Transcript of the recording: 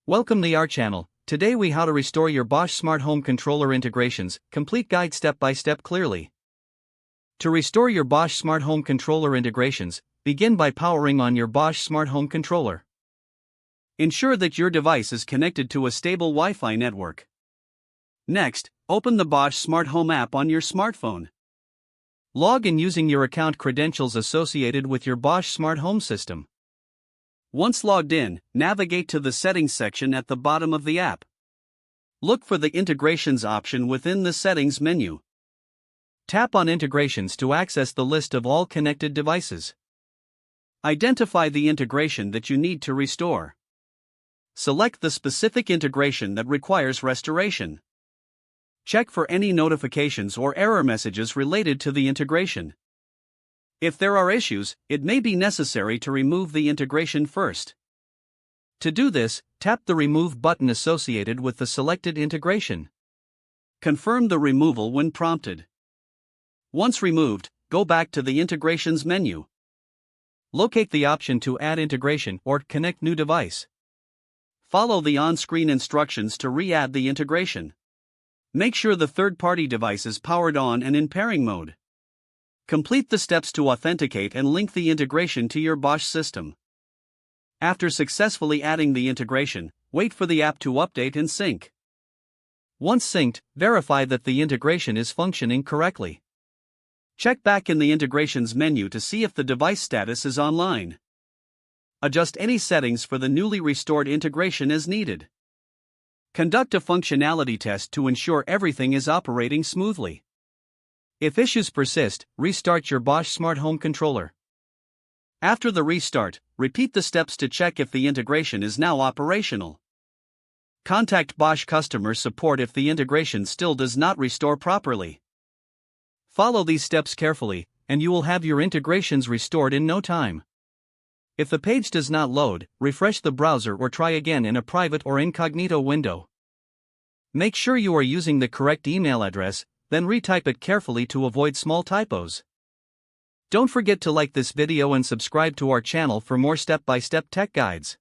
Welcome to our channel. Today we how to restore your Bosch smart home controller integrations, complete guide step by step clearly. To restore your Bosch smart home controller integrations, begin by powering on your Bosch smart home controller. Ensure that your device is connected to a stable Wi-Fi network. Next, open the Bosch smart home app on your smartphone. Log in using your account credentials associated with your Bosch smart home system. Once logged in, navigate to the Settings section at the bottom of the app. Look for the Integrations option within the Settings menu. Tap on Integrations to access the list of all connected devices. Identify the integration that you need to restore. Select the specific integration that requires restoration. Check for any notifications or error messages related to the integration. If there are issues, it may be necessary to remove the integration first. To do this, tap the Remove button associated with the selected integration. Confirm the removal when prompted. Once removed, go back to the Integrations menu. Locate the option to add integration or connect new device. Follow the on-screen instructions to re-add the integration. Make sure the third-party device is powered on and in pairing mode. Complete the steps to authenticate and link the integration to your Bosch system. After successfully adding the integration, wait for the app to update and sync. Once synced, verify that the integration is functioning correctly. Check back in the Integrations menu to see if the device status is online. Adjust any settings for the newly restored integration as needed. Conduct a functionality test to ensure everything is operating smoothly. If issues persist, restart your Bosch smart home controller. After the restart, repeat the steps to check if the integration is now operational. Contact Bosch customer support if the integration still does not restore properly. Follow these steps carefully, and you will have your integrations restored in no time. If the page does not load, refresh the browser or try again in a private or incognito window. Make sure you are using the correct email address, then retype it carefully to avoid small typos. Don't forget to like this video and subscribe to our channel for more step-by-step tech guides.